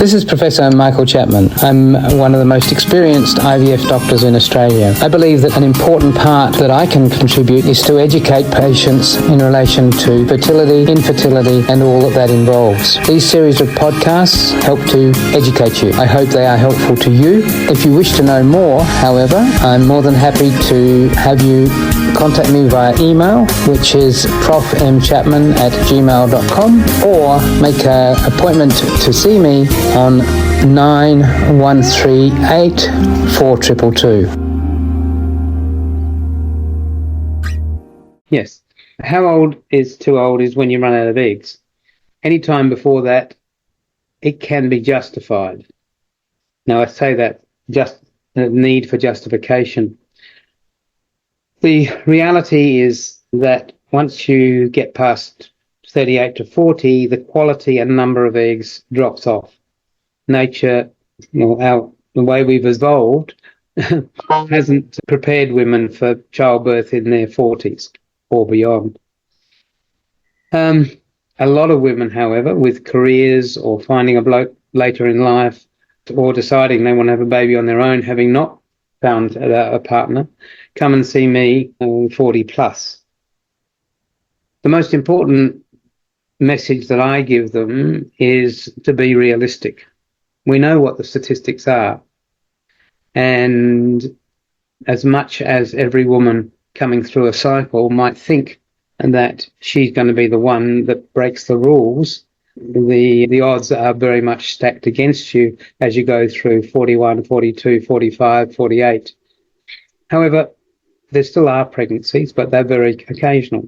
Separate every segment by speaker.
Speaker 1: This is Professor Michael Chapman. I'm one of the most experienced IVF doctors in Australia. I believe that an important part that I can contribute is to educate patients in relation to fertility, infertility, and all that involves. These series of podcasts help to educate you. I hope they are helpful to you. If you wish to know more, however, I'm more than happy to have you contact me via email, which is profmchapman@gmail.com, or make an appointment to see me on 9138 4222. Yes. How old is too old is when you run out of eggs. Any time before that, it can be justified. Now, I say that just a need for justification. The reality is that once you get past 38 to 40, the quality and number of eggs drops off. Nature, the way we've evolved, hasn't prepared women for childbirth in their 40s or beyond. A lot of women, however, with careers or finding a bloke later in life or deciding they want to have a baby on their own, having not found a partner, come and see me 40 plus. The most important message that I give them is to be realistic. We know what the statistics are. And as much as every woman coming through a cycle might think that she's going to be the one that breaks the rules, the odds are very much stacked against you as you go through 41, 42, 45, 48. However, there still are pregnancies, but they're very occasional.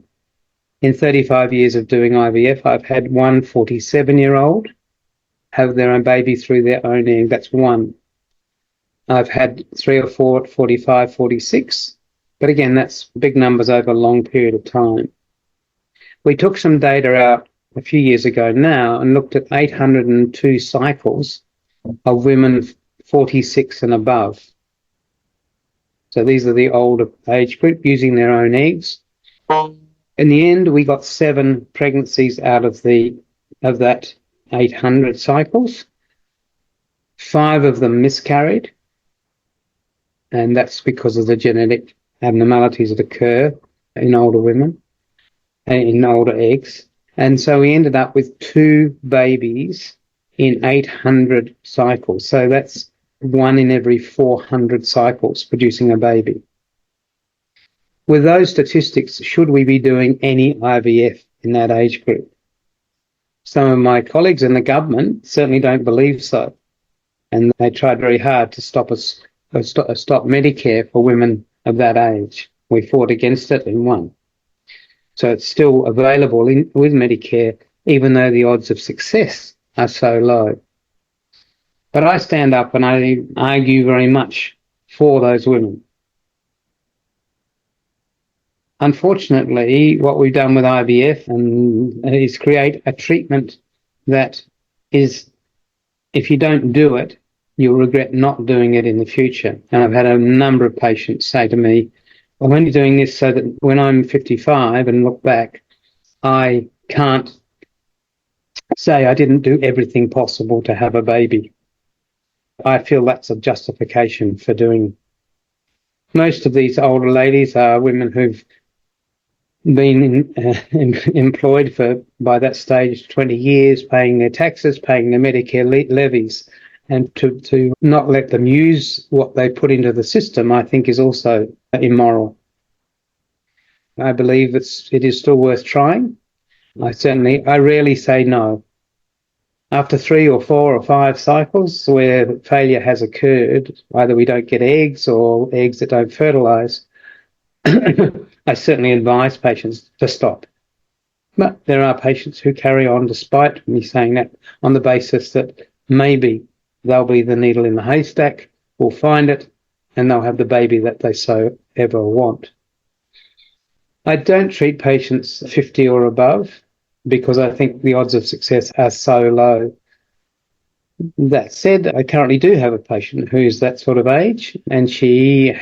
Speaker 1: In 35 years of doing IVF, I've had one 47-year-old have their own baby through their own egg. That's one. I've had 3 or 4 at 45, 46. But again, that's big numbers over a long period of time. We took some data out a few years ago now and looked at 802 cycles of women 46 and above. So these are the older age group using their own eggs. In the end, we got 7 pregnancies out of that 800 cycles. 5 of them miscarried, and that's because of the genetic abnormalities that occur in older women, in older eggs. And so we ended up with 2 babies in 800 cycles. So that's 1 in every 400 cycles producing a baby. With those statistics, should we be doing any IVF in that age group? Some of my colleagues in the government certainly don't believe so. And they tried very hard to stop Medicare for women of that age. We fought against it and won. So it's still available with Medicare, even though the odds of success are so low. But I stand up and I argue very much for those women. Unfortunately, what we've done with IVF is create a treatment that is, if you don't do it, you'll regret not doing it in the future. And I've had a number of patients say to me, I'm only doing this so that when I'm 55 and look back, I can't say I didn't do everything possible to have a baby. I feel that's a justification for doing. Most of these older ladies are women who've been employed by that stage 20 years, paying their taxes, paying their Medicare levies. And to not let them use what they put into the system, I think, is also immoral. I believe it is still worth trying. I rarely say no. After 3 or 4 or 5 cycles where failure has occurred, either we don't get eggs or eggs that don't fertilize, I certainly advise patients to stop. But there are patients who carry on despite me saying that, on the basis that maybe they'll be the needle in the haystack, will find it, and they'll have the baby that they so ever want. I don't treat patients 50 or above because I think the odds of success are so low. That said, I currently do have a patient who is that sort of age, and we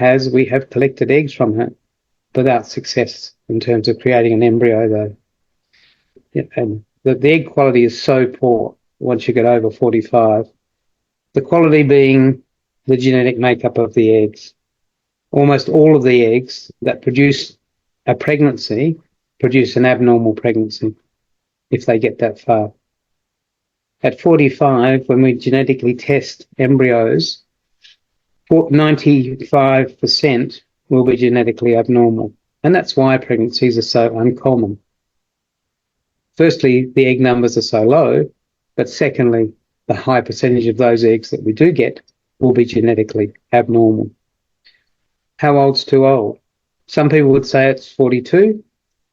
Speaker 1: have collected eggs from her without success in terms of creating an embryo, though. And the egg quality is so poor once you get over 45 The quality being the genetic makeup of the eggs. Almost all of the eggs that produce a pregnancy produce an abnormal pregnancy if they get that far. At 45, when we genetically test embryos, 95% will be genetically abnormal. And that's why pregnancies are so uncommon. Firstly, the egg numbers are so low, but secondly, the high percentage of those eggs that we do get will be genetically abnormal. How old's too old? Some people would say it's 42.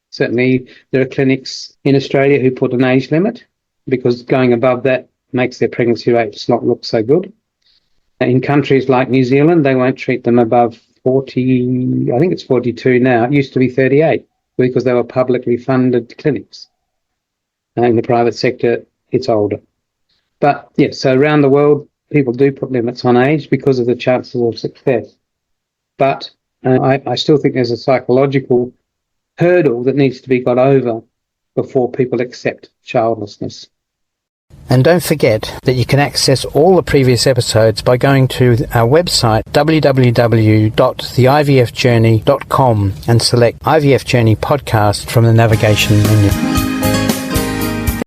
Speaker 1: Certainly, there are clinics in Australia who put an age limit because going above that makes their pregnancy rates not look so good. In countries like New Zealand, they won't treat them above 40, I think it's 42 now. It used to be 38 because they were publicly funded clinics. In the private sector, it's older. But yes, so around the world, people do put limits on age because of the chances of success. But I still think there's a psychological hurdle that needs to be got over before people accept childlessness.
Speaker 2: And don't forget that you can access all the previous episodes by going to our website www.theivfjourney.com and select IVF Journey podcast from the navigation menu.